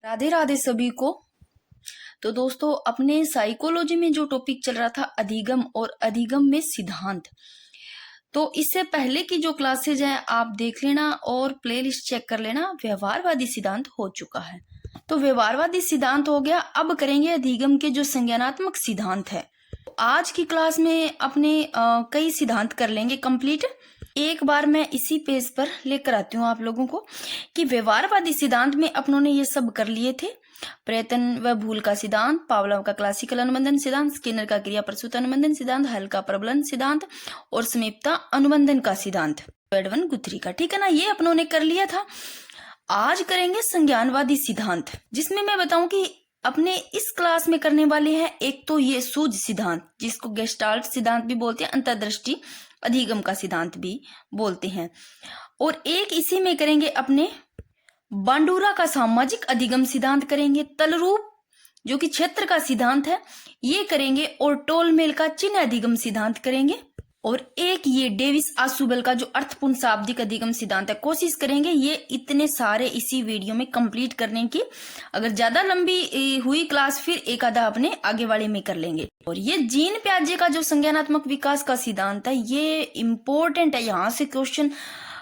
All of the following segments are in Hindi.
राधे राधे सभी को। तो दोस्तों, अपने साइकोलॉजी में जो टॉपिक चल रहा था अधिगम और अधिगम में सिद्धांत, तो इससे पहले की जो क्लासेज हैं आप देख लेना और प्लेलिस्ट चेक कर लेना। व्यवहारवादी सिद्धांत हो चुका है, तो व्यवहारवादी सिद्धांत हो गया। अब करेंगे अधिगम के जो संज्ञानात्मक सिद्धांत है। आज की क्लास में अपने कई सिद्धांत कर लेंगे कंप्लीट। एक बार मैं इसी पेज पर लेकर आती हूँ आप लोगों को कि व्यवहारवादी सिद्धांत में अपनों ने ये सब कर लिए थे। प्रयत्न व भूल का सिद्धांत, पावलोव का क्लासिकल अनुबंधन सिद्धांत, स्किनर का क्रिया प्रसूत अनुबंधन सिद्धांत, हल का प्रबलन सिद्धांत और समीपता अनुबंधन का सिद्धांत, एडवन गुथरी का। ठीक है ना, ये अपनों ने कर लिया था। आज करेंगे संज्ञानवादी सिद्धांत, जिसमें मैं बताऊं कि अपने इस क्लास में करने वाले हैं एक तो ये सूझ सिद्धांत, जिसको गेस्टाल्ट सिद्धांत भी बोलते हैं, अंतर्दृष्टि अधिगम का सिद्धांत भी बोलते हैं, और एक इसी में करेंगे अपने बांडूरा का सामाजिक अधिगम सिद्धांत करेंगे, तलरूप जो कि क्षेत्र का सिद्धांत है ये करेंगे, और टोलमेल का चिन्ह अधिगम सिद्धांत करेंगे, और एक ये डेविस आसुबेल का जो अर्थपूर्ण शाब्दिक अधिगम सिद्धांत है कोशिश करेंगे ये इतने सारे इसी वीडियो में कंप्लीट करने की। अगर ज्यादा लंबी हुई क्लास फिर एक आधा अपने आगे वाले में कर लेंगे। और ये जीन प्याजे का जो संज्ञानात्मक विकास का सिद्धांत है ये इम्पोर्टेंट है, यहाँ से क्वेश्चन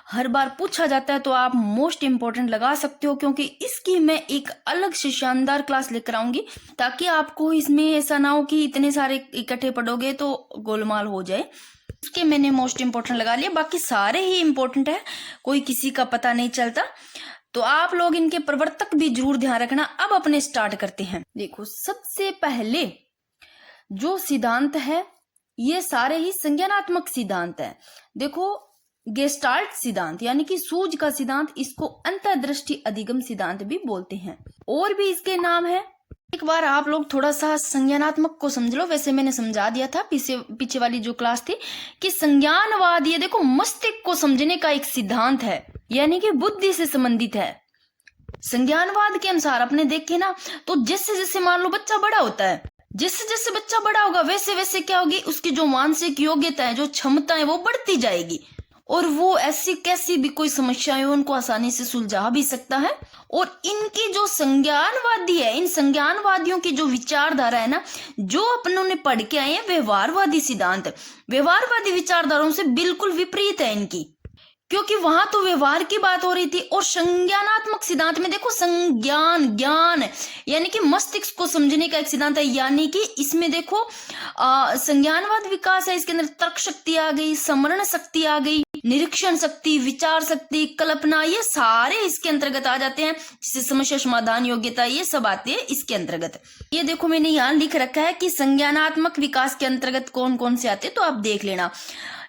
हर बार पूछा जाता है, तो आप मोस्ट इम्पोर्टेंट लगा सकते हो, क्योंकि इसकी मैं एक अलग से शानदार क्लास लेकर आऊंगी, ताकि आपको इसमें ऐसा ना हो कि इतने सारे इकट्ठे पढ़ोगे तो गोलमाल हो जाए। इसके मैंने मोस्ट इम्पोर्टेंट लगा लिया, बाकी सारे ही इम्पोर्टेंट है, कोई किसी का पता नहीं चलता, तो आप लोग इनके प्रवर्तक भी जरूर ध्यान रखना। अब अपने स्टार्ट करते हैं। देखो, सबसे पहले जो सिद्धांत है ये सारे ही संज्ञानात्मक सिद्धांत है। देखो, गेस्टाल्ट सिद्धांत यानी कि सूझ का सिद्धांत, इसको अंतर्दृष्टि अधिगम सिद्धांत भी बोलते हैं, और भी इसके नाम है। एक बार आप लोग थोड़ा सा संज्ञानात्मक को समझ लो। वैसे मैंने समझा दिया था पीछे वाली जो क्लास थी कि संज्ञानवाद ये देखो मस्तिष्क को समझने का एक सिद्धांत है, यानी कि बुद्धि से संबंधित है। संज्ञानवाद के अनुसार अपने देखे ना, तो जैसे जैसे मान लो बच्चा बड़ा होता है, जैसे जैसे बच्चा बड़ा होगा वैसे वैसे क्या होगी, उसकी जो मानसिक योग्यता है, जो क्षमता है वो बढ़ती जाएगी, और वो ऐसी कैसी भी कोई समस्या है उनको आसानी से सुलझा भी सकता है। और इनकी जो संज्ञानवादी है, इन संज्ञानवादियों की जो विचारधारा है ना, जो अपनों ने पढ़ के आए हैं व्यवहारवादी सिद्धांत, व्यवहारवादी विचारधाराओं से बिल्कुल विपरीत है इनकी, क्योंकि वहां तो व्यवहार की बात हो रही थी, और संज्ञानात्मक सिद्धांत में देखो संज्ञान ज्ञान यानी कि मस्तिष्क को समझने का एक सिद्धांत है, यानी कि इसमें देखो संज्ञानवाद विकास है, इसके अंदर तर्क शक्ति आ गई, स्मरण शक्ति आ गई, निरीक्षण शक्ति, विचार शक्ति, कल्पना, ये सारे इसके अंतर्गत आ जाते हैं, जिसे समस्या समाधान योग्यता ये सब आते हैं इसके अंतर्गत। ये देखो मैंने यहाँ लिख रखा है कि संज्ञानात्मक विकास के अंतर्गत कौन कौन से आते हैं, तो आप देख लेना।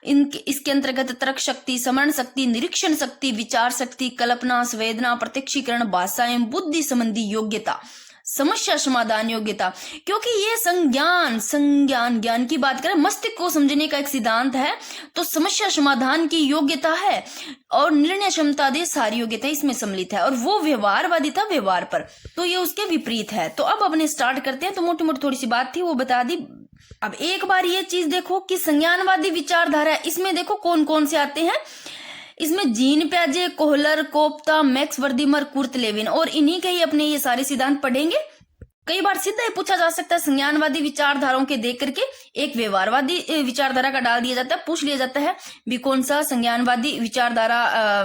इसके अंतर्गत तर्क शक्ति, स्मरण शक्ति, निरीक्षण शक्ति, विचार शक्ति, कल्पना, संवेदना, प्रत्यक्षीकरण, भाषा एवं बुद्धि संबंधी योग्यता, समस्या समाधान योग्यता। क्योंकि ये संज्ञान ज्ञान की बात करें, मस्तिष्क को समझने का एक सिद्धांत है, तो समस्या समाधान की योग्यता है और निर्णय क्षमता दे सारी योग्यता इसमें सम्मिलित है, और वो व्यवहारवादी था व्यवहार पर, तो ये उसके विपरीत है। तो अब अपने स्टार्ट करते हैं। तो मोटी मोटी थोड़ी सी बात थी वो बता दी। अब एक बार ये चीज देखो कि संज्ञानवादी विचारधारा है, इसमें देखो कौन कौन से आते हैं। इसमें जीन प्याजे, Kohler, Koffka, Max Wertheimer, Kurt Lewin, और इन्हीं के ही अपने ये सारे सिद्धांत पढ़ेंगे। कई बार सीधा ही पूछा जा सकता है संज्ञानवादी विचारधाराओं के देख करके एक व्यवहारवादी विचारधारा का डाल दिया जाता है, पूछ लिया जाता है भी कौन सा संज्ञानवादी विचारधारा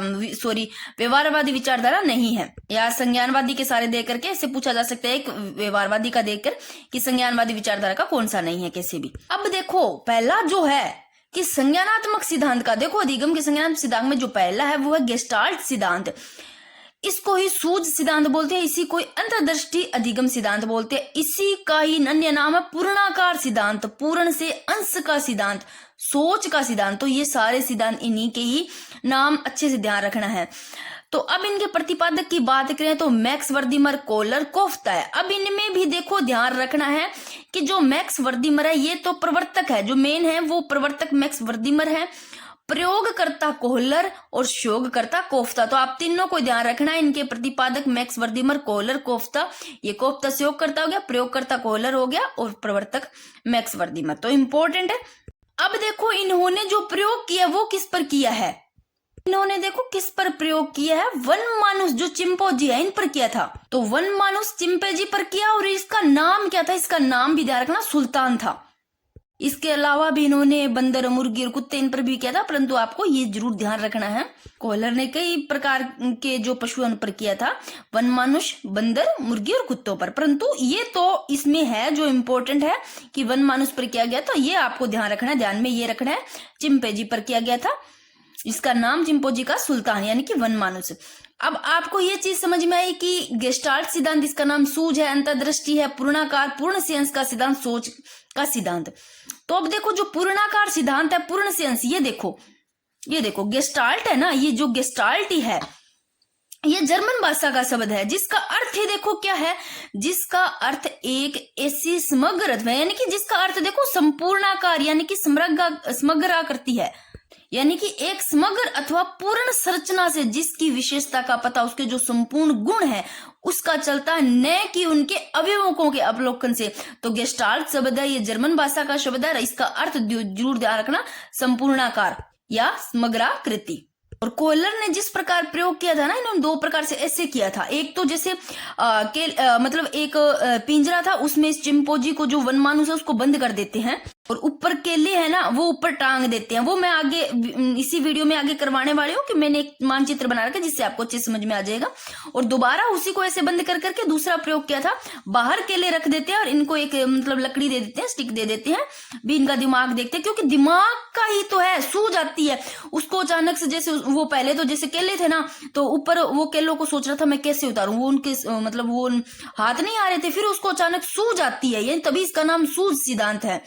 व्यवहारवादी विचारधारा नहीं है, या संज्ञानवादी के सारे देख करके ऐसे पूछा जा सकता है एक व्यवहारवादी का देखकर कि संज्ञानवादी विचारधारा का कौन सा नहीं है कैसे भी। अब देखो पहला जो है कि संज्ञानात्मक सिद्धांत का, देखो अधिगम के संज्ञानात्मक सिद्धांत में जो पहला है वो है गेस्टाल्ट सिद्धांत। इसको ही सूझ सिद्धांत बोलते हैं, इसी को अंतर्दृष्टि अधिगम सिद्धांत बोलते हैं, इसी का ही अन्य नाम है पूर्णाकार सिद्धांत, पूर्ण से अंश का सिद्धांत, सोच का सिद्धांत। तो ये सारे सिद्धांत इन्हीं के ही नाम अच्छे से ध्यान रखना है। तो अब इनके प्रतिपादक की बात करें तो मैक्स वर्दीमर, कोहलर, कोफ्ता है। अब इनमें भी देखो ध्यान रखना है कि जो मैक्स वर्दीमर है ये तो प्रवर्तक है, जो मेन है वो प्रवर्तक मैक्स वर्दीमर है, प्रयोगकर्ता कोहलर और शोधकर्ता कोफ्ता। तो आप तीनों को ध्यान रखना है। इनके प्रतिपादक मैक्स वर्दीमर, कोहलर, कोफ्ता। ये कोफ्ता शोधकर्ता हो गया, प्रयोगकर्ता कोहलर हो गया, और प्रवर्तक मैक्स वर्दीमर। तो इंपॉर्टेंट है। अब देखो इन्होंने जो प्रयोग किया वो किस पर किया है, इन्होंने देखो किस पर प्रयोग किया है, वन मानुस जो चिंपोजी है इन पर किया था। तो वन मानुस चिंपेजी पर किया और इसका नाम क्या था, इसका नाम भी ध्यान रखना सुल्तान था। इसके अलावा भी इन्होंने बंदर, मुर्गी और कुत्ते इन पर भी किया था, परंतु आपको ये जरूर ध्यान रखना है कोहलर ने कई प्रकार के जो पशु उन पर किया था, वन मानुष, बंदर, मुर्गी और कुत्तों पर। परंतु ये तो इसमें है जो इम्पोर्टेंट है कि वन मानुष पर किया गया, तो ये आपको ध्यान रखना है, ध्यान में ये रखना है चिंपेजी पर किया गया था, इसका नाम चिंपोजी का सुल्तान यानी कि वन मानुष। अब आपको ये चीज समझ में आई कि गेस्टाल्ट सिद्धांत, इसका नाम सूझ है, अंतर्दृष्टि है, पूर्णाकार, पूर्ण सेंस का सिद्धांत, सोच का सिद्धांत। तो अब देखो जो पूर्णाकार सिद्धांत है, पूर्ण सेंस, ये देखो गेस्टाल्ट है ना, ये जो गेस्टाल्ट ही है ये जर्मन भाषा का शब्द है जिसका अर्थ ही देखो क्या है, जिसका अर्थ एक ऐसी समग्र है, यानी कि जिसका अर्थ देखो संपूर्णाकार यानी कि समग्र आकृति है, यानी कि एक समग्र अथवा पूर्ण संरचना से जिसकी विशेषता का पता उसके जो संपूर्ण गुण है उसका चलता है, न कि उनके अवयवों के अवलोकन से। तो गेस्टाल्ट शब्द है, ये जर्मन भाषा का शब्द है, इसका अर्थ जरूर ध्यान रखना संपूर्णाकार या समग्राकृति। और कोहलर ने जिस प्रकार प्रयोग किया था ना, इन्होंने दो प्रकार से ऐसे किया था। एक तो जैसे मतलब एक पिंजरा था, उसमें इस चिंपोजी को जो वन मानुस है उसको बंद कर देते हैं और ऊपर केले है ना वो ऊपर टांग देते हैं। वो मैं आगे इसी वीडियो में आगे करवाने वाली हूँ कि मैंने एक मानचित्र बना रखा है जिससे आपको अच्छे समझ में आ जाएगा। और दोबारा उसी को ऐसे बंद कर करके दूसरा प्रयोग किया था, बाहर केले रख देते हैं और इनको एक मतलब लकड़ी दे देते हैं, स्टिक दे देते हैं, भी इनका दिमाग देखते हैं, क्योंकि दिमाग का ही तो है, सूझ आती है उसको अचानक से। जैसे वो पहले तो जैसे केले थे ना, तो ऊपर वो केलों को सोच रहा था मैं कैसे उतारूं, वो उनके मतलब वो हाथ नहीं आ रहे थे, फिर उसको अचानक सूझ आती है, यानी तभी इसका नाम सूझ सिद्धांत है।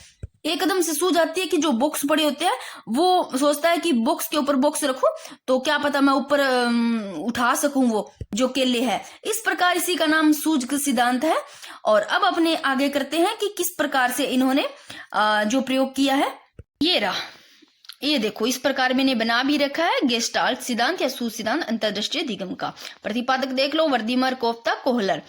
एकदम से सूझ आती है कि जो बॉक्स पड़े होते हैं वो सोचता है कि बॉक्स के ऊपर बॉक्स रखूं तो क्या पता मैं ऊपर उठा सकूं वो जो केले है। इस प्रकार इसी का नाम सूझ सिद्धांत है। और अब अपने आगे करते हैं कि किस प्रकार से इन्होंने जो प्रयोग किया है। ये रहा, ये देखो इस प्रकार मैंने बना भी रखा है गेस्टाल्ट सिद्धांत या सूझ सिद्धांत अंतर्दृष्टि अधिगम का। प्रतिपादक देख लो, वर्दीमर, कोफ्ता, कोहलर।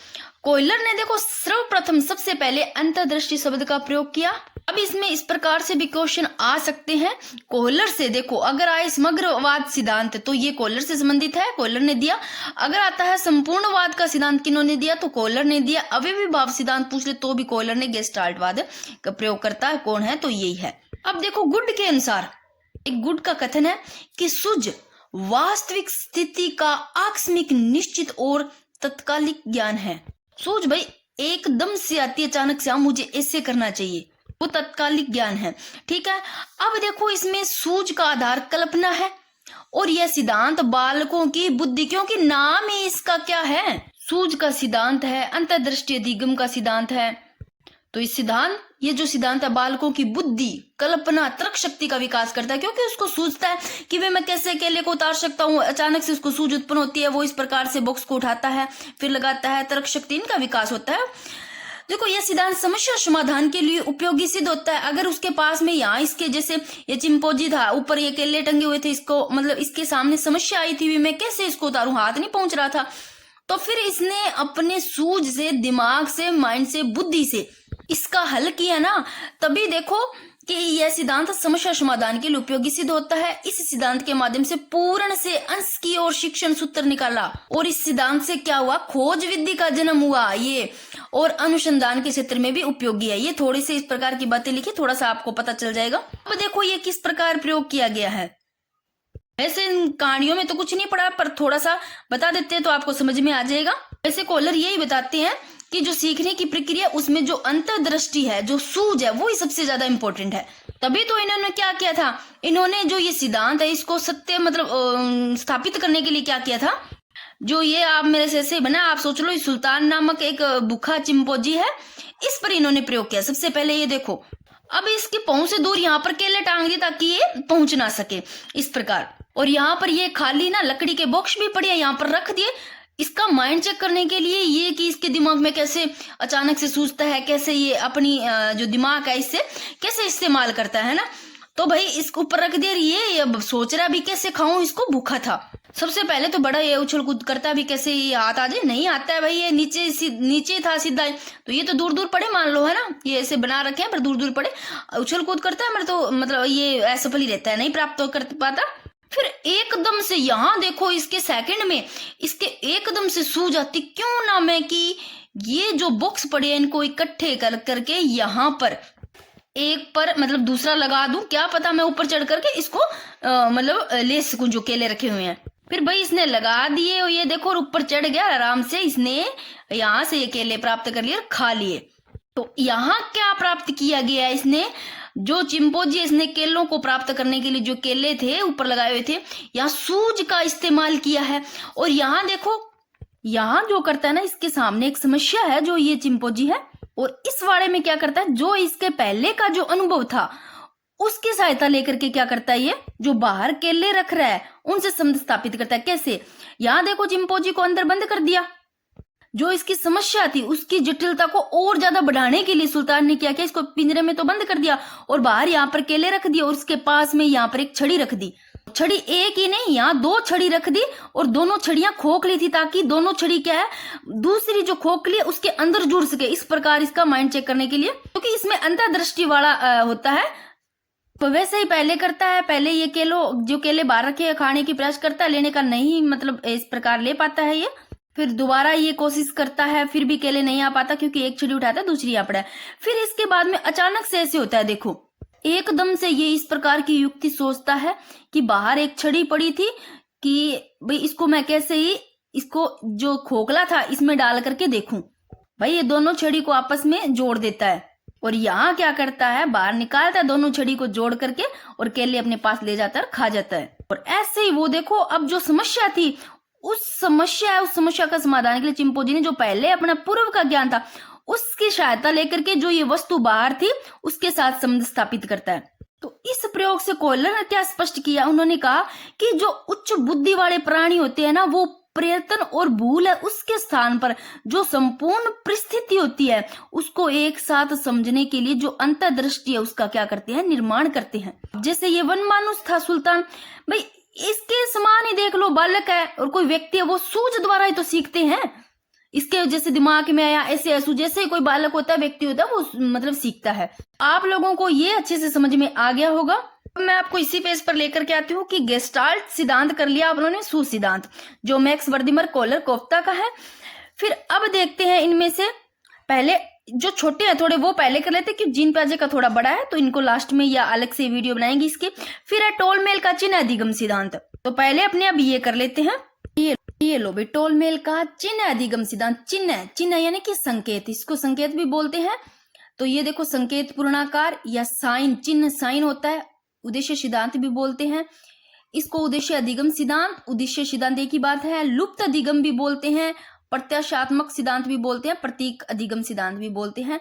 कोहलर ने देखो सर्वप्रथम सबसे पहले अंतर्दृष्टि शब्द का प्रयोग किया। अब इसमें इस प्रकार से भी क्वेश्चन आ सकते हैं कोहलर से। देखो अगर आए समग्रवाद सिद्धांत तो ये कोहलर से संबंधित है, कोहलर ने दिया। अगर आता है संपूर्णवाद का सिद्धांत किन्होंने दिया, तो कोहलर ने दिया। अवयवी भाव सिद्धांत पूछ ले तो भी कोहलर ने। गेस्टाल्टवाद का प्रयोग करता है कौन है, तो यही है। अब देखो गुड के अनुसार, एक गुड का कथन है कि सूझ वास्तविक स्थिति का आकस्मिक, निश्चित और तत्कालिक ज्ञान है। सूझ भाई एकदम से आती है, अचानक से मुझे ऐसे करना चाहिए, वो तत्कालिक ज्ञान है। ठीक है, अब देखो इसमें सूझ का आधार कल्पना है और यह सिद्धांत बालकों की बुद्धि, क्योंकि नाम ही इसका क्या है, सूझ का सिद्धांत है, अंतर्दृष्टि अधिगम का सिद्धांत है। तो इस सिद्धांत, ये जो सिद्धांत है बालकों की बुद्धि, कल्पना, तर्क शक्ति का विकास करता है, क्योंकि उसको सूझता है कि वे मैं कैसे केले को उतार सकता हूँ। अचानक से उसको सूझ उत्पन्न होती है, वो इस प्रकार से बॉक्स को उठाता है, फिर लगाता है, तर्क शक्ति इनका विकास होता है। देखो यह सिद्धांत समस्या समाधान के लिए उपयोगी सिद्ध होता है। अगर उसके पास में यहाँ इसके जैसे ये चिंपोजी था, ऊपर ये केले टंगे हुए थे, इसको मतलब इसके सामने समस्या आई थी, मैं कैसे इसको उतारूं, हाथ नहीं पहुंच रहा था, तो फिर इसने अपने सूझ से, दिमाग से, माइंड से, बुद्धि से इसका हल किया ना, तभी देखो कि यह सिद्धांत समस्या समाधान के लिए उपयोगी सिद्ध होता है। इस सिद्धांत के माध्यम से पूर्ण से अंश की ओर शिक्षण सूत्र निकाला और इस सिद्धांत से क्या हुआ, खोज विधि का जन्म हुआ ये, और अनुसंधान के क्षेत्र में भी उपयोगी है। ये थोड़ी सी इस प्रकार की बातें लिखी, थोड़ा सा आपको पता चल जाएगा। अब देखो ये किस प्रकार प्रयोग किया गया है। वैसे इन कहानियों में तो कुछ नहीं पढ़ा, पर थोड़ा सा बता देते हैं तो आपको समझ में आ जाएगा। वैसे कोहलर यही बताते हैं कि जो सीखने की प्रक्रिया, उसमें जो अंतर्दृष्टि है, जो सूझ है, वो ही सबसे ज्यादा इंपॉर्टेंट है। तभी तो इन्होंने क्या किया था, इन्होंने जो ये सिद्धांत है इसको सत्य मतलब स्थापित करने के लिए क्या किया था, जो ये आप मेरे से ऐसे बना, आप सोच लो सुल्तान नामक एक भूखा चिंपोजी है, इस पर इन्होंने प्रयोग किया। सबसे पहले ये देखो, अब इसके पहुंच से दूर यहाँ पर केले टांग दिए ताकि ये पहुंच ना सके, इस प्रकार। और यहाँ पर ये खाली ना लकड़ी के बॉक्स भी पड़े, यहाँ पर रख दिए, इसका माइंड चेक करने के लिए, ये कि इसके दिमाग में कैसे अचानक से सूझता है, कैसे ये अपनी जो दिमाग है इससे कैसे इस्तेमाल करता है ना। तो भाई इसको ऊपर रख दिया, ये अब सोच रहा भी कैसे खाऊं, इसको भूखा था। सबसे पहले तो बड़ा ये उछल कूद करता भी, कैसे ये हाथ आ जाए, नहीं आता है भाई, ये नीचे था सीधा, तो ये तो दूर दूर पड़े मान लो, है ना, ये ऐसे बना रखे हैं पर दूर दूर पड़े, उछल कूद करता है, तो मतलब ये असफल ही रहता है, नहीं प्राप्त कर पाता। फिर एकदम से यहाँ देखो इसके सेकंड में इसके एकदम से सूझ आती, क्यों ना मैं कि ये जो बॉक्स पड़े हैं इनको इकट्ठे कर करके यहाँ पर एक पर मतलब दूसरा लगा दूं, क्या पता मैं ऊपर चढ़ करके इसको मतलब ले सकूं जो केले रखे हुए हैं। फिर भाई इसने लगा दिए और ये देखो और ऊपर चढ़ गया आराम से, इसने यहाँ से ये केले प्राप्त कर लिए और खा लिए। तो यहाँ क्या प्राप्त किया गया, इसने जो चिंपोंजी इसने केलों को प्राप्त करने के लिए जो केले थे ऊपर लगाए हुए थे, यहाँ सूज का इस्तेमाल किया है। और यहाँ देखो यहाँ जो करता है ना, इसके सामने एक समस्या है जो ये चिंपोंजी है, और इस वाड़े में क्या करता है, जो इसके पहले का जो अनुभव था उसकी सहायता लेकर के क्या करता है, ये जो बाहर केले रख रहा है उनसे संबंध स्थापित करता है। कैसे, यहाँ देखो चिंपोंजी को अंदर बंद कर दिया, जो इसकी समस्या थी उसकी जटिलता को और ज्यादा बढ़ाने के लिए सुल्तान ने क्या किया, इसको पिंजरे में तो बंद कर दिया और बाहर यहाँ पर केले रख दिए और उसके पास में यहाँ पर एक छड़ी रख दी। छड़ी एक ही नहीं, यहाँ 2 छड़ी रख दी और दोनों छड़ियां खोखली थी, ताकि दोनों छड़ी क्या है दूसरी जो खोखली है उसके अंदर जुड़ सके। इस प्रकार इसका माइंड चेक करने के लिए, क्योंकि इसमें अंतर्दृष्टि वाला होता है, तो वैसे ही पहले करता है। पहले ये जो केले बाहर रखे खाने की प्रयास करता है, लेने का नहीं मतलब इस प्रकार ले पाता है ये। फिर दोबारा ये कोशिश करता है, फिर भी केले नहीं आ पाता क्योंकि एक छड़ी उठाता है दूसरी आ पड़ा है। फिर इसके बाद में अचानक से ऐसे होता है, देखो एकदम से ये इस प्रकार की युक्ति सोचता है कि बाहर एक छड़ी पड़ी थी कि भाई इसको मैं कैसे ही इसको जो खोखला था इसमें डाल करके देखूं। भाई ये दोनों छड़ी को आपस में जोड़ देता है और यहाँ क्या करता है, बाहर निकालता है दोनों छड़ी को जोड़ करके और केले अपने पास ले जाता है और खा जाता है। और ऐसे ही वो देखो अब जो समस्या थी उस समस्या का समाधान के लिए चिंपोंजी ने जो पहले अपना पूर्व का ज्ञान था उसकी सहायता लेकर के जो ये वस्तु बाहर थी उसके साथ संबंध स्थापित करता है। तो इस प्रयोग से कोयलर ने क्या स्पष्ट किया, उन्होंने कहा कि जो उच्च बुद्धि वाले प्राणी होते हैं ना, वो प्रयत्न और भूल है उसके स्थान पर जो संपूर्ण परिस्थिति होती है उसको एक साथ समझने के लिए जो अंतर्दृष्टि है उसका क्या करते हैं, निर्माण करते हैं। जैसे ये वन मानुष था सुल्तान, भाई इसके समान ही देख लो, बालक है और कोई व्यक्ति है, वो सूझ द्वारा ही तो सीखते हैं। इसके जैसे दिमाग में आया ऐसे ऐसू, जैसे ही कोई बालक होता है व्यक्ति होता है वो मतलब सीखता है। आप लोगों को ये अच्छे से समझ में आ गया होगा। मैं आपको इसी पेज पर लेकर के आती हूँ कि गेस्टाल्ट सिद्धांत कर लिया आप लोगों ने, सू सिद्धांत जो मैक्स वर्दिमर कोहलर कोफ्ता का है। फिर अब देखते हैं इनमें से पहले जो छोटे हैं थोड़े वो पहले कर लेते, कि जीन पियाजे का थोड़ा बड़ा है तो इनको लास्ट में या अलग से वीडियो बनाएंगे इसके। फिर है टोलमेल का चिन्ह अधिगम सिद्धांत, तो पहले अपने अब ये कर लेते हैं। ये लो भाई, टोलमेल का चिन्ह अधिगम सिद्धांत। चिन्ह यानी कि संकेत, इसको संकेत भी बोलते हैं। तो ये देखो संकेत पूर्णाकार या साइन, चिन्ह साइन होता है। उद्देश्य सिद्धांत भी बोलते हैं इसको, उद्देश्य अधिगम सिद्धांत, उद्देश्य सिद्धांत एक ही बात है। लुप्त अधिगम भी बोलते हैं, प्रत्याशात्मक सिद्धांत भी बोलते हैं, प्रतीक अधिगम सिद्धांत भी बोलते हैं,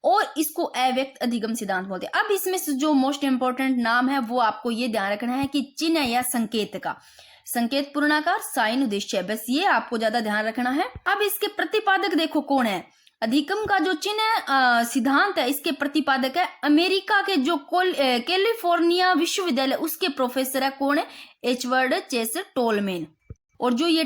और इसको अव्यक्त अधिगम सिद्धांत बोलते हैं। अब इसमें से जो मोस्ट इंपोर्टेंट नाम है वो आपको ये ध्यान रखना है कि चिन्ह या संकेत का, संकेत पूर्णाकार साइन उद्देश्य, बस ये आपको ज्यादा ध्यान रखना है। अब इसके प्रतिपादक देखो कौन है। अधिगम का जो चिन्ह सिद्धांत है इसके प्रतिपादक है अमेरिका के जो कैलिफोर्निया विश्वविद्यालय उसके प्रोफेसर है, कौन है, एडवर्ड चेसर टोलमेन। और जो ये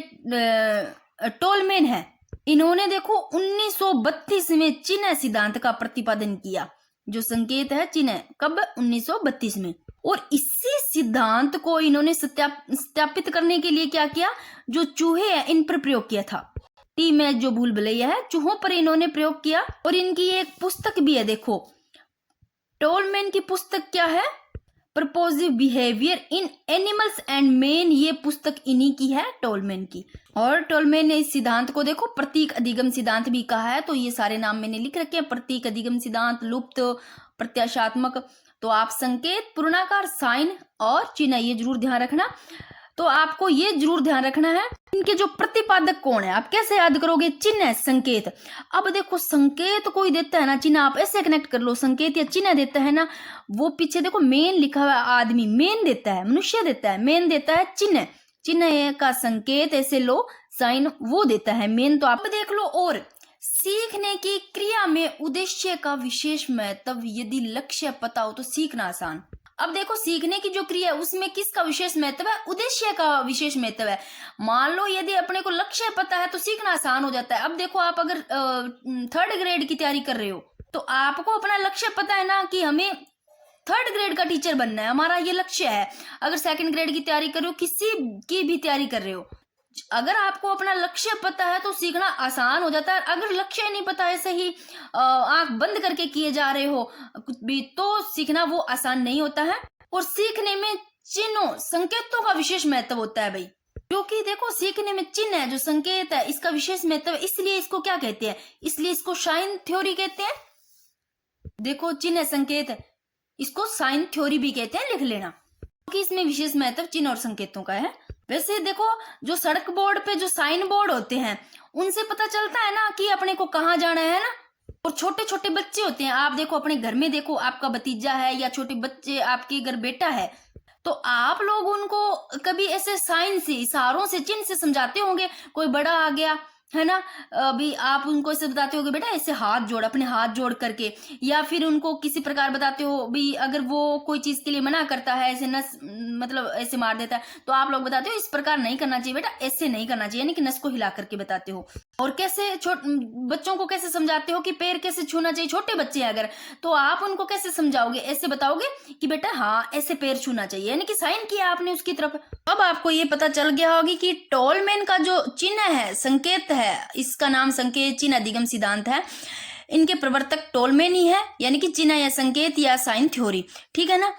टोलमेन है इन्होंने देखो 1932 में चिन्ह सिद्धांत का प्रतिपादन किया, जो संकेत है चिन्ह, कब, 1932 में। और इसी सिद्धांत को इन्होंने सत्यापित करने के लिए क्या किया, जो चूहे हैं इन पर प्रयोग किया था। टी में जो भूल भुलैया है चूहों पर इन्होंने प्रयोग किया। और इनकी एक पुस्तक भी है, देखो टोलमेन की पुस्तक क्या है, purposive behaviour in animals and man, ये पुस्तक इन्हीं की है, टोलमेन की। और टोलमेन ने इस सिद्धांत को देखो प्रतीक अधिगम सिद्धांत भी कहा है, तो ये सारे नाम मैंने लिख रखे हैं, प्रतीक अधिगम सिद्धांत, लुप्त, प्रत्याशात्मक। तो आप संकेत पूर्णाकार साइन और चिन्ह ये जरूर ध्यान रखना। तो आपको ये जरूर ध्यान रखना है इनके जो प्रतिपादक कौन है, आप कैसे याद करोगे, चिन्ह संकेत। अब देखो संकेत कोई देता है ना, चिन्ह आप ऐसे कनेक्ट कर लो, संकेत या चिन्ह देता है ना, वो पीछे देखो मेन लिखा हुआ आदमी, मेन देता है, मनुष्य देता है, मेन देता है चिन्ह, चिन्ह का संकेत ऐसे लो, साइन वो देता है मेन। तो आप देख लो। और सीखने की क्रिया में उद्देश्य का विशेष महत्व, यदि लक्ष्य पता हो तो सीखना आसान। अब देखो सीखने की जो क्रिया है उसमें किसका विशेष महत्व है, उद्देश्य का विशेष महत्व है। मान लो यदि अपने को लक्ष्य पता है तो सीखना आसान हो जाता है। अब देखो आप अगर 3rd ग्रेड की तैयारी कर रहे हो तो आपको अपना लक्ष्य पता है ना, कि हमें थर्ड ग्रेड का टीचर बनना है, हमारा ये लक्ष्य है। अगर सेकंड ग्रेड की तैयारी कर रहे हो, किसी की भी तैयारी कर रहे हो, अगर आपको अपना लक्ष्य पता है तो सीखना आसान हो जाता है। अगर लक्ष्य नहीं पता, ऐसे ही आंख बंद करके किए जा रहे हो कुछ भी, तो सीखना वो आसान नहीं होता है। और सीखने में चिन्हों संकेतों का विशेष महत्व होता है भाई, क्योंकि देखो सीखने में चिन्ह है, जो संकेत है, इसका विशेष महत्व है। इसलिए इसको क्या कहते हैं, इसलिए इसको साइन थ्योरी कहते हैं। देखो चिन्ह संकेत है, इसको साइन थ्योरी भी कहते हैं, लिख लेना, क्योंकि इसमें विशेष महत्व चिन्ह और संकेतों का है। वैसे देखो जो सड़क बोर्ड पे जो साइन बोर्ड होते हैं, उनसे पता चलता है ना कि अपने को कहाँ जाना है ना। और छोटे छोटे बच्चे होते हैं, आप देखो अपने घर में, देखो आपका भतीजा है या छोटे बच्चे, आपके घर बेटा है, तो आप लोग उनको कभी ऐसे साइन से, इशारों से, चिन्ह से समझाते होंगे। कोई बड़ा आ गया है ना, अभी आप उनको ऐसे बताते होगे बेटा ऐसे हाथ जोड़, अपने हाथ जोड़ करके, या फिर उनको किसी प्रकार बताते हो भी, अगर वो कोई चीज के लिए मना करता है, ऐसे नस मतलब ऐसे मार देता है, तो आप लोग बताते हो इस प्रकार नहीं करना चाहिए बेटा, ऐसे नहीं करना चाहिए, यानी कि नस को हिला करके बताते हो। और कैसे बच्चों को कैसे समझाते हो कि पैर कैसे छूना चाहिए, छोटे बच्चे हैं अगर, तो आप उनको कैसे समझाओगे, ऐसे बताओगे कि बेटा हाँ ऐसे पैर छूना चाहिए, यानी कि साइन किया आपने उसकी तरफ। अब आपको ये पता चल गया होगी कि टोलमैन का जो चिन्ह है, संकेत है, इसका नाम संकेत चिन्ह अधिगम सिद्धांत है, इनके प्रवर्तक टोलमैन ही है, यानी कि चिन्ह या संकेत या साइन थ्योरी, ठीक है ना।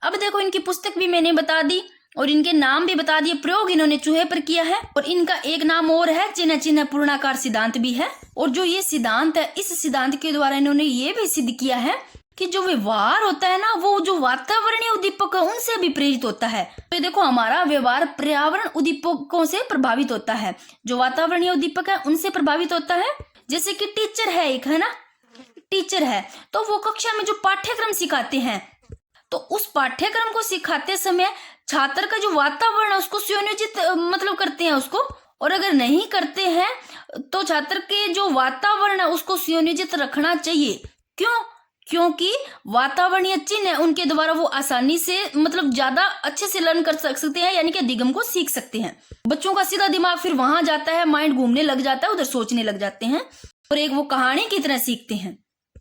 अब देखो इनकी पुस्तक भी मैंने बता दी और इनके नाम भी बता दिए, प्रयोग इन्होंने चूहे पर किया है, और इनका एक नाम और है, चिन्ह चिन्ह पूर्णाकार सिद्धांत भी है। और जो ये सिद्धांत है, इस सिद्धांत के द्वारा इन्होंने ये भी सिद्ध किया है कि जो व्यवहार होता है ना, वो जो वातावरणीय उद्दीपक है उनसे भी प्रेरित होता है। तो देखो हमारा व्यवहार पर्यावरण उद्दीपकों से प्रभावित होता है, जो वातावरणीय उद्दीपक है उनसे प्रभावित होता है। जैसे कि टीचर है एक, है ना, टीचर है, तो वो कक्षा में जो पाठ्यक्रम सिखाते हैं, तो उस पाठ्यक्रम को सिखाते समय छात्र का जो वातावरण है उसको सुनियोजित मतलब करते हैं उसको, और अगर नहीं करते हैं तो छात्र के जो वातावरण है उसको सुनियोजित रखना चाहिए। क्यों? क्योंकि वातावरणीय चिन्ह है उनके द्वारा वो आसानी से मतलब ज्यादा अच्छे से लर्न कर सकते हैं, यानी कि अधिगम को सीख सकते हैं। बच्चों का सीधा दिमाग फिर वहां जाता है, माइंड घूमने लग जाता है, उधर सोचने लग जाते हैं और एक वो कहानी की तरह सीखते हैं।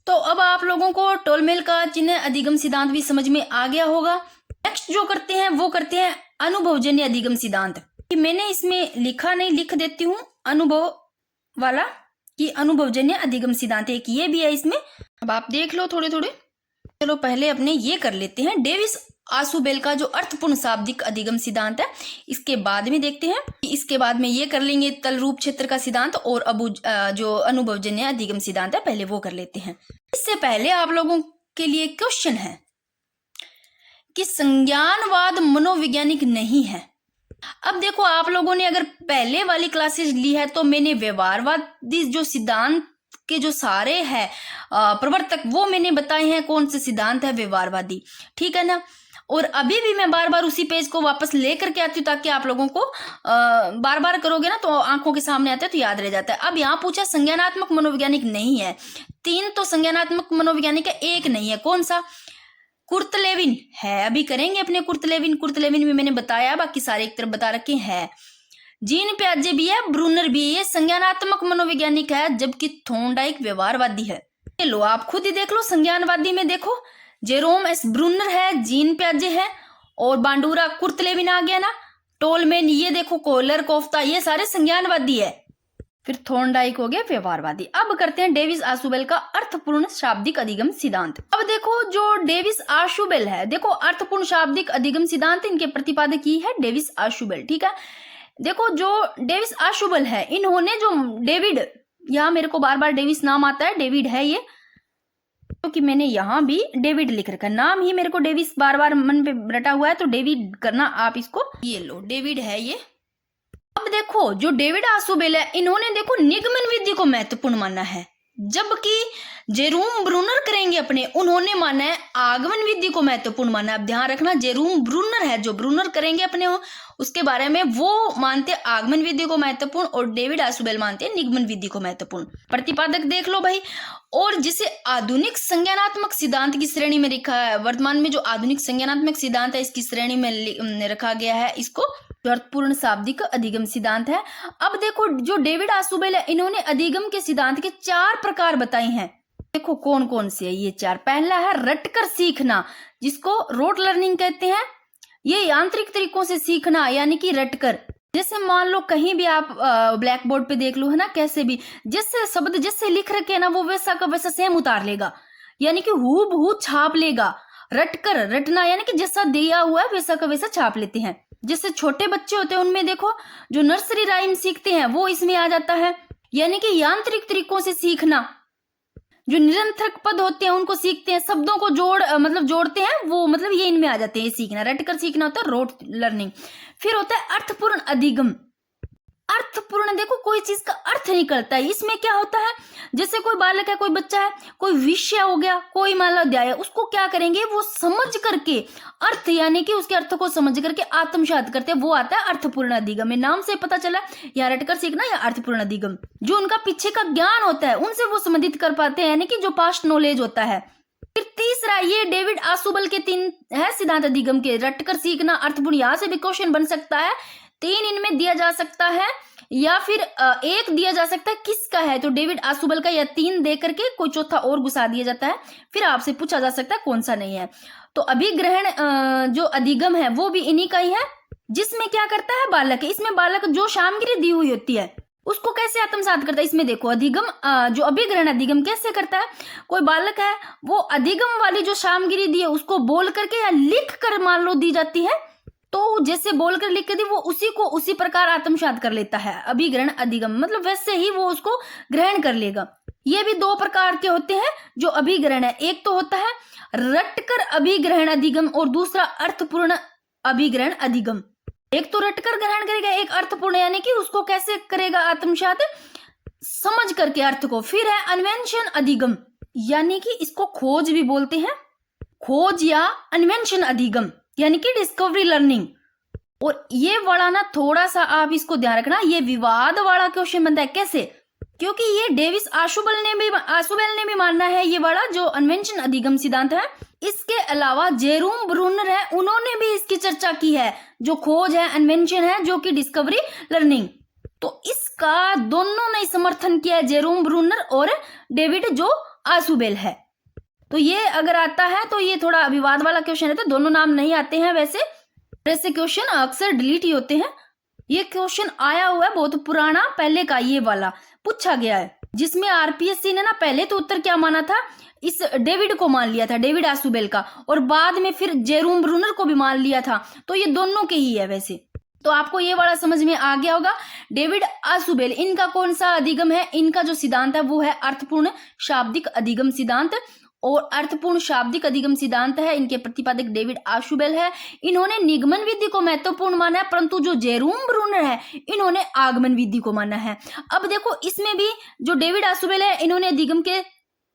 तो अब आप लोगों को टोलमेल का चिन्ह अधिगम सिद्धांत भी समझ में आ गया होगा। नेक्स्ट जो करते हैं वो करते हैं अनुभवजन्य अधिगम सिद्धांत। मैंने इसमें लिखा नहीं, लिख देती हूँ अनुभव वाला कि अनुभवजन्य अधिगम सिद्धांत, एक ये भी है इसमें। अब आप देख लो थोड़े थोड़े। चलो पहले अपने ये कर लेते हैं डेविस आशुबेल का जो अर्थपूर्ण शाब्दिक अधिगम सिद्धांत है, इसके बाद में देखते हैं। इसके बाद में ये कर लेंगे तल रूप क्षेत्र का सिद्धांत, और अब जो अनुभवजन्य अधिगम सिद्धांत है पहले वो कर लेते हैं। इससे पहले आप लोगों के लिए क्वेश्चन है कि संज्ञानवाद मनोवैज्ञानिक नहीं है। अब देखो आप लोगों ने अगर पहले वाली क्लासेस ली है तो मैंने व्यवहारवादी जो सिद्धांत के जो सारे हैं प्रवर्तक वो मैंने बताए हैं, कौन से सिद्धांत है व्यवहारवादी, ठीक है ना। और अभी भी मैं बार बार उसी पेज को वापस लेकर के आती हूँ ताकि आप लोगों को बार बार करोगे ना तो आंखों के सामने आता है तो याद रह जाता है। अब यहाँ पूछा संज्ञानात्मक मनोवैज्ञानिक नहीं है, 3 तो संज्ञानात्मक मनोवैज्ञानिक है, 1 नहीं है, कौन सा? कुर्तलेविन है। अभी करेंगे अपने कुर्तलेविन भी मैंने बताया, बाकी सारे एक तरफ बता रखे हैं। जीन प्याजे भी है, ब्रूनर भी है, ये संज्ञानात्मक मनोवैज्ञानिक है, जबकि थॉर्नडाइक व्यवहारवादी है। लो आप खुद ही देख लो, संज्ञानवादी में देखो जेरोम एस ब्रूनर है, जीन प्याजे है, और बांडूरा कुर्तलेविन आ गया ना, टोलमैन ये देखो, कोहलर कोफ्ता, ये सारे संज्ञानवादी है। फिर थॉर्नडाइक हो गया व्यवहारवादी। अब करते हैं डेविस आशुबेल का अर्थपूर्ण शाब्दिक अधिगम सिद्धांत। अब देखो जो डेविस आशुबेल है, देखो अर्थपूर्ण शाब्दिक अधिगम सिद्धांत इनके प्रतिपादक ही है डेविस आशुबेल, ठीक है। देखो जो डेविस आशुबेल है, इन्होंने जो डेविड, यहाँ मेरे को बार बार डेविस नाम आता है, डेविड है ये, क्योंकि मैंने यहाँ भी डेविड लिख रखा है, नाम ही मेरे को डेविस बार बार मन पे रटा हुआ है, तो डेविड करना आप इसको, ये लो डेविड है ये। अब देखो जो डेविड आशुबेल है, इन्होंने देखो निगमन विधि को महत्वपूर्ण माना है, जबकि जेरूम ब्रूनर करेंगे अपने, उन्होंने माना है आगमन विधि को महत्वपूर्ण माना है। अब ध्यान रखना, जेरूम ब्रूनर है जो ब्रूनर करेंगे अपने उसके बारे में, वो मानते आगमन विधि को महत्वपूर्ण, और डेविड आशुबेल मानते निगमन विधि को महत्वपूर्ण। प्रतिपादक देख लो भाई। और जिसे आधुनिक संज्ञानात्मक सिद्धांत की श्रेणी में रखा है, वर्तमान में जो आधुनिक संज्ञानात्मक सिद्धांत है इसकी श्रेणी में रखा गया है, इसको अर्थपूर्ण शाब्दिक अधिगम सिद्धांत है। अब देखो जो डेविड आशुबेल है, इन्होंने अधिगम के सिद्धांत के 4 प्रकार बताए हैं। देखो कौन कौन से है ये चार। पहला है रटकर सीखना, जिसको रोट लर्निंग कहते हैं। ये यांत्रिक तरीकों से सीखना यानी कि रटकर। जैसे मान लो कहीं भी आप ब्लैक बोर्ड पे देख लो, है ना, कैसे भी जैसे शब्द जैसे लिख रखे हैं ना, वो वैसा का वैसा सेम उतार लेगा, यानी कि हूबहू छाप लेगा। रटकर, रटना यानी कि जैसा दिया हुआ है वैसा का वैसा छाप लेते हैं। जैसे छोटे बच्चे होते हैं उनमें देखो जो नर्सरी राइम सीखते हैं वो इसमें आ जाता है, यानी कि यांत्रिक तरीकों से सीखना। जो निरंतरक पद होते हैं उनको सीखते हैं, शब्दों को मतलब जोड़ते हैं, वो मतलब ये इनमें आ जाते हैं। ये सीखना, रटकर सीखना होता है रोट लर्निंग। फिर होता है अर्थपूर्ण अधिगम। अर्थपूर्ण, देखो कोई चीज का अर्थ निकलता है। इसमें क्या होता है, जैसे कोई बालक है, कोई बच्चा है, कोई विषय हो गया, कोई मान लो अध्याय है, उसको क्या करेंगे, वो समझ करके अर्थ यानी कि उसके अर्थ को समझ करके आत्मसात करते हैं, वो आता है अर्थपूर्ण अधिगम में। नाम से पता चला या रटकर सीखना या अर्थपूर्ण अधिगम। जो उनका पीछे का ज्ञान होता है उनसे वो संबंधित कर पाते हैं, यानी कि जो पास्ट नॉलेज होता है। फिर तीसरा, ये डेविड आसुबल के 3 है सिद्धांत अधिगम के, रटकर सीखना, अर्थपूर्ण। यहां से भी क्वेश्चन बन सकता है, 3 इनमें दिया जा सकता है या फिर 1 दिया जा सकता है, किसका है तो डेविड आसुबल का, या 3 दे करके कोई चौथा और घुसा दिया जाता है। फिर आपसे पूछा जा सकता है कौन सा नहीं है। तो अभिग्रहण जो अधिगम है वो भी इन्हीं का ही है, जिसमें क्या करता है बालक है। इसमें बालक जो सामग्री दी हुई होती है उसको कैसे आत्मसात करता है, इसमें देखो अधिगम जो अभिग्रहण अधिगम कैसे करता है। कोई बालक है वो अधिगम वाली जो सामग्री दी है उसको बोल करके या लिख कर मान लो दी जाती है, तो जैसे बोलकर लिख के दी वो उसी को उसी प्रकार आत्मसात कर लेता है। अभिग्रहण अधिगम मतलब वैसे ही वो उसको ग्रहण कर लेगा। ये भी 2 प्रकार के होते हैं जो अभिग्रहण है। एक तो होता है रटकर अभिग्रहण अधिगम और दूसरा अर्थपूर्ण अभिग्रहण अधिगम। एक तो रटकर ग्रहण करेगा, एक अर्थपूर्ण यानी कि उसको कैसे करेगा आत्मसात, समझ करके अर्थ को। फिर है अन्वेषण अधिगम, यानी कि इसको खोज भी बोलते हैं, खोज या अन्वेषण अधिगम यानी कि डिस्कवरी लर्निंग। और ये वाला ना थोड़ा सा आप इसको ध्यान रखना, ये विवाद वाला क्वेश्चन बनता है। कैसे, क्योंकि ये डेविस आशुबल ने भी मानना है ये वाला जो अन्वेषण अधिगम सिद्धांत है। इसके अलावा जेरोम ब्रूनर है, उन्होंने भी इसकी चर्चा की है, जो खोज है, अन्वेषण है, जो कि डिस्कवरी लर्निंग। तो इसका दोनों ने समर्थन किया है, जेरोम ब्रूनर और डेविड जो आशुबेल है। तो ये अगर आता है तो ये थोड़ा विवाद वाला क्वेश्चन है, तो दोनों नाम नहीं आते हैं। वैसे ऐसे क्वेश्चन अक्सर डिलीट ही होते हैं। ये क्वेश्चन आया हुआ है बहुत पुराना, पहले का ये वाला पूछा गया है, जिसमें आरपीएससी ने ना पहले तो उत्तर क्या माना था, इस डेविड को मान लिया था, डेविड आशुबेल का, और बाद में फिर जेरोम ब्रूनर को भी मान लिया था। तो ये दोनों के ही है वैसे। तो आपको ये वाला समझ में आ गया होगा। डेविड आशुबेल, इनका कौन सा अधिगम है, इनका जो सिद्धांत है वो है अर्थपूर्ण शाब्दिक अधिगम सिद्धांत, और अर्थपूर्ण शाब्दिक अधिगम सिद्धांत है, इनके प्रतिपादक डेविड आशुबेल है। इन्होंने निगमन विधि को महत्वपूर्ण माना है, परंतु जो जेरोम ब्रूनर है इन्होंने आगमन विधि को माना है। अब देखो इसमें भी जो डेविड आशुबेल है इन्होंने अधिगम के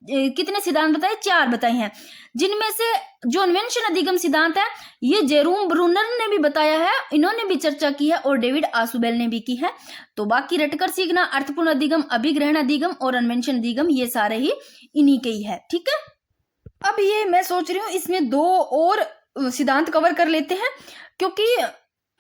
कितने सिद्धांत बताए, 4 बताए हैं, जिनमें से जो अन्वेषण अधिगम सिद्धांत है ये जेरोम ब्रूनर ने भी बताया है, इन्होंने भी चर्चा की है, और डेविड आशुबेल ने भी की है। तो बाकी रटकर सीखना, अर्थपूर्ण अधिगम, अभिग्रहण अधिगम और अन्वेषण अधिगम ये सारे ही इन्हीं के ही है। ठीक है, अब ये मैं सोच रही हूँ इसमें 2 और सिद्धांत कवर कर लेते हैं, क्योंकि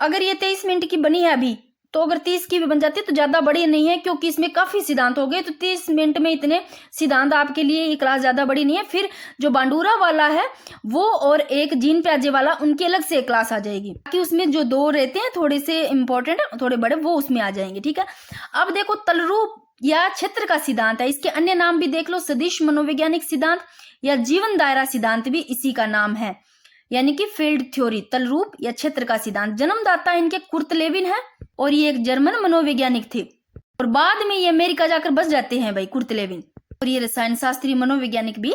अगर ये 23 मिनट की बनी है अभी, तो अगर 30 की भी बन जाती है तो ज्यादा बड़ी नहीं है, क्योंकि इसमें काफी सिद्धांत हो गए। तो 30 मिनट में इतने सिद्धांत आपके लिए ये क्लास ज्यादा बड़ी नहीं है। फिर जो बांडूरा वाला है वो और एक जीन प्याजे वाला, उनकी अलग से क्लास आ जाएगी, कि उसमें जो 2 रहते हैं थोड़े से इंपॉर्टेंट, थोड़े बड़े, वो उसमें आ जाएंगे। ठीक है, अब देखो तलरूप या क्षेत्र का सिद्धांत है, इसके अन्य नाम भी देख लो, सदिश मनोवैज्ञानिक सिद्धांत या जीवन दायरा सिद्धांत भी इसी का नाम है, यानी कि फील्ड थ्योरी, तलरूप या क्षेत्र का सिद्धांत। जन्मदाता इनके कुर्ट लेविन है, और ये एक जर्मन मनोवैज्ञानिक थे, और बाद में ये अमेरिका जाकर बस जाते हैं भाई कुर्ट लेविन, और ये रसायन शास्त्री मनोवैज्ञानिक भी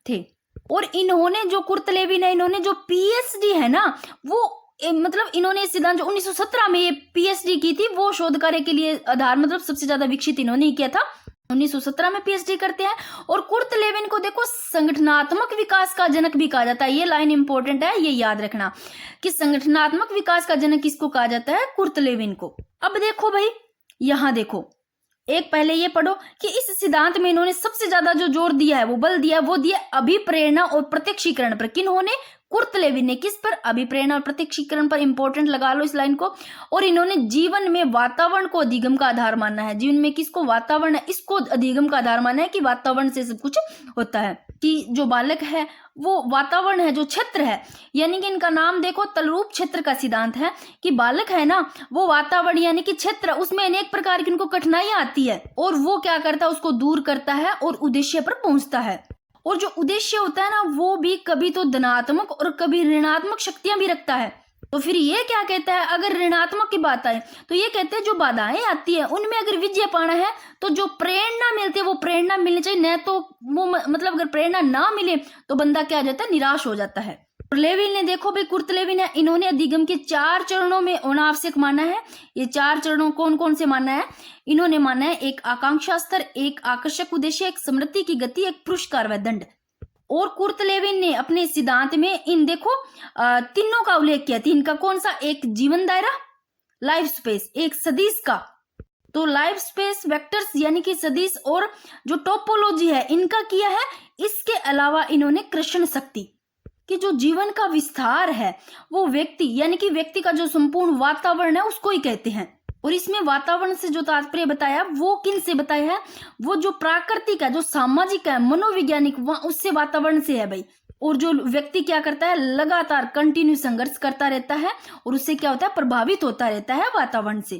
थे। और इन्होंने जो कुर्ट लेविन है, इन्होंने जो पीएचडी है ना, वो मतलब इन्होंने सिद्धांत जो 1917 में ये पीएचडी की थी, वो शोध कार्य के लिए आधार मतलब सबसे ज्यादा विकसित इन्होंने ही किया था। 1917 में पीएचडी करते हैं। और कुर्ट लेविन को देखो संगठनात्मक विकास का जनक भी कहा जाता है। ये लाइन इंपॉर्टेंट है, ये याद रखना कि संगठनात्मक विकास का जनक किसको कहा जाता है, कुर्ट लेविन को। अब देखो भाई, यहां देखो, एक पहले ये पढ़ो कि इस सिद्धांत में इन्होंने सबसे ज्यादा जो जोर दिया है, वो बल दिया, वो दिया अभिप्रेरणा और प्रत्यक्षीकरण पर। किन्होंने, कुर्तलेवी ने किस पर? अभिप्रेरणा और प्रत्यक्षीकरण पर। इंपॉर्टेंट लगा लो इस लाइन को। और इन्होंने जीवन में वातावरण को अधिगम का आधार माना है। जीवन में किसको? वातावरण है, इसको अधिगम का आधार माना है कि वातावरण से सब कुछ होता है, कि जो बालक है वो वातावरण है, जो क्षेत्र है, यानी कि इनका नाम देखो, तलरूप क्षेत्र का सिद्धांत है कि बालक है ना वो वातावरण यानी कि क्षेत्र, उसमें अनेक प्रकार की इनको कठिनाइयां आती है और वो क्या करता है, उसको दूर करता है और उद्देश्य पर पहुंचता है। और जो उद्देश्य होता है ना वो भी कभी तो धनात्मक और कभी ऋणात्मक शक्तियां भी रखता है। तो फिर ये क्या कहता है, अगर ऋणात्मक की बात आए तो ये कहते हैं जो बाधाएं आती है उनमें अगर विजय पाना है तो जो प्रेरणा मिलती है वो प्रेरणा मिलनी चाहिए, न तो वो मतलब अगर प्रेरणा ना मिले तो बंदा क्या हो जाता है, निराश हो जाता है। लेविन ने देखो भाई, कुर्तलेविन है, इन्होंने अधिगम के 4 चरणों में होना आवश्यक माना है। ये 4 चरणों कौन कौन से माना है? इन्होंने माना है एक आकांक्षा स्तर, एक आकर्षक उद्देश्य, एक स्मृति की गति, एक पुरस्कार व दंड। और कुर्तलेविन ने अपने सिद्धांत में इन देखो तीनों का उल्लेख किया। तीन का कौन सा? एक जीवन दायरा, लाइफ स्पेस, एक सदिश का। तो लाइफ स्पेस वेक्टर्स यानी कि सदिश और जो टोपोलॉजी है इनका किया है। इसके अलावा इन्होंने कृष्ण शक्ति कि जो जीवन का विस्तार है वो व्यक्ति यानी कि व्यक्ति का जो संपूर्ण वातावरण है उसको ही कहते हैं। और इसमें वातावरण से जो तात्पर्य बताया वो किन से बताया है? वो जो प्राकृतिक है, जो सामाजिक है, मनोवैज्ञानिक, उससे वातावरण से है भाई। और जो व्यक्ति क्या करता है, लगातार कंटिन्यू संघर्ष करता रहता है और उससे क्या होता है, प्रभावित होता रहता है वातावरण से।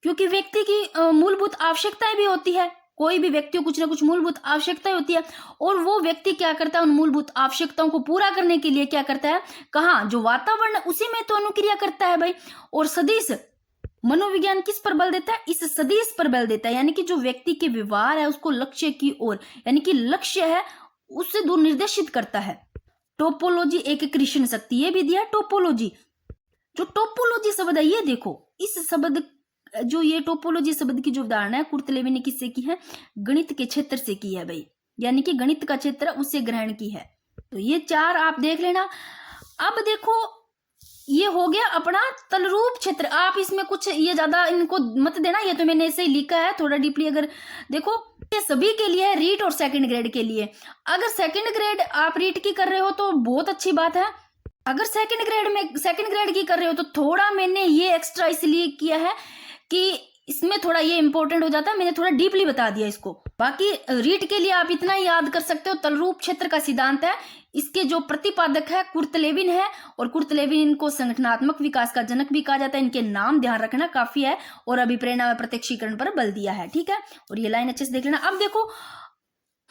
क्योंकि व्यक्ति की मूलभूत आवश्यकताएं भी होती है, कोई भी व्यक्ति को कुछ ना कुछ मूलभूत आवश्यकताएं होती है और वो व्यक्ति क्या करता है, उन मूलभूत आवश्यकताओं को पूरा करने के लिए क्या करता है, कहाँ जो वातावरण है उसी में तो अनुक्रिया करता है भाई। और सदिश मनोविज्ञान किस पर बल देता है? इस सदिश पर बल देता है, यानी कि जो व्यक्ति के व्यवहार है उसको लक्ष्य की ओर यानी कि लक्ष्य है उससे दूर निर्देशित करता है। टोपोलॉजी एक कृष्ण शक्ति, ये भी दिया टोपोलॉजी। जो टोपोलॉजी शब्द है ये देखो, इस शब्द जो ये टोपोलॉजी शब्द की जो उदाहरण है कुर्तलेवी ने किससे की है? गणित के क्षेत्र से की है भाई, यानी कि गणित का क्षेत्र उससे ग्रहण की है। तो ये 4 आप देख लेना। अब देखो ये हो गया अपना तलरूप क्षेत्र। आप इसमें कुछ ये ज्यादा इनको मत देना, ये तो मैंने ऐसे ही लिखा है थोड़ा डीपली। अगर देखो ये सभी के लिए है, रीट और सेकंड ग्रेड के लिए। अगर सेकंड ग्रेड आप रीट की कर रहे हो तो बहुत अच्छी बात है। अगर सेकंड ग्रेड की कर रहे हो तो थोड़ा मैंने ये एक्स्ट्रा इसलिए किया है कि इसमें थोड़ा ये इंपॉर्टेंट हो जाता है, मैंने थोड़ा डीपली बता दिया इसको। बाकी रीड के लिए आप इतना ही याद कर सकते हो, तलरूप क्षेत्र का सिद्धांत है, इसके जो प्रतिपादक है कुर्तलेविन है और कुर्तलेविन इनको संगठनात्मक विकास का जनक भी कहा जाता है। इनके नाम ध्यान रखना काफी है और अभिप्रेरणा व प्रत्यक्षीकरण पर बल दिया है, ठीक है। और ये लाइन अच्छे से देख लेना। अब देखो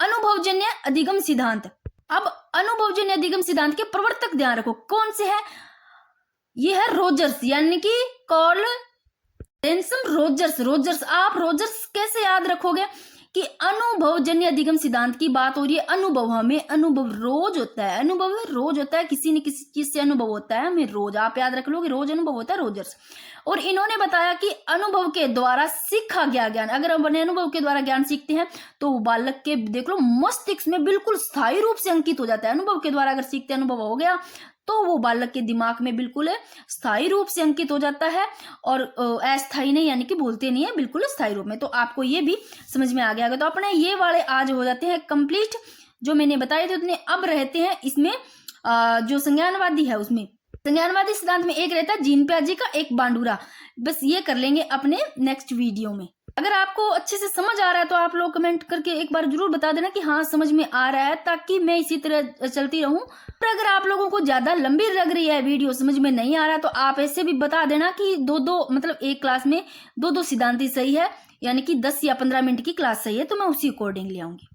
अनुभवजन्य अधिगम सिद्धांत। अब अनुभवजन्य अधिगम सिद्धांत के प्रवर्तक ध्यान रखो कौन से है? ये है रोजर्स, यानी कि कॉल रोजर्स। आप रोजर्स कैसे याद रखोगे कि अनुभवजन्य अधिगम सिद्धांत की बात हो रही है। अनुभव, हमें अनुभव रोज होता है, अनुभव रोज होता है, किसी न किसी चीज से अनुभव होता है हमें रोज। आप याद रख लो कि रोज अनुभव होता है, रोजर्स। और इन्होंने बताया कि अनुभव के द्वारा सीखा गया ज्ञान, अगर हम अपने अनुभव के द्वारा ज्ञान सीखते हैं तो बालक के देख लो मस्तिष्क में बिल्कुल स्थायी रूप से अंकित हो जाता है। अनुभव के द्वारा अगर सीखते अनुभव हो गया तो वो बालक के दिमाग में बिल्कुल स्थायी रूप से अंकित हो जाता है और अस्थायी नहीं, यानी कि भूलते नहीं है, बिल्कुल स्थायी रूप में। तो आपको ये भी समझ में आ गया होगा। तो अपने ये वाले आज हो जाते हैं कंप्लीट, जो मैंने बताए थे उतने। अब रहते हैं इसमें जो संज्ञानवादी है, उसमें संज्ञानवादी सिद्धांत में एक रहता है जीन प्याजे का, एक बांडूरा। बस ये कर लेंगे अपने नेक्स्ट वीडियो में। अगर आपको अच्छे से समझ आ रहा है तो आप लोग कमेंट करके एक बार जरूर बता देना कि हाँ समझ में आ रहा है, ताकि मैं इसी तरह चलती रहूं। और अगर आप लोगों को ज्यादा लंबी लग रही है वीडियो, समझ में नहीं आ रहा, तो आप ऐसे भी बता देना कि दो मतलब एक क्लास में दो सिद्धांत ही सही है, यानी कि 10 या 15 मिनट की क्लास सही है, तो मैं उसी अकॉर्डिंग ले आऊंगी।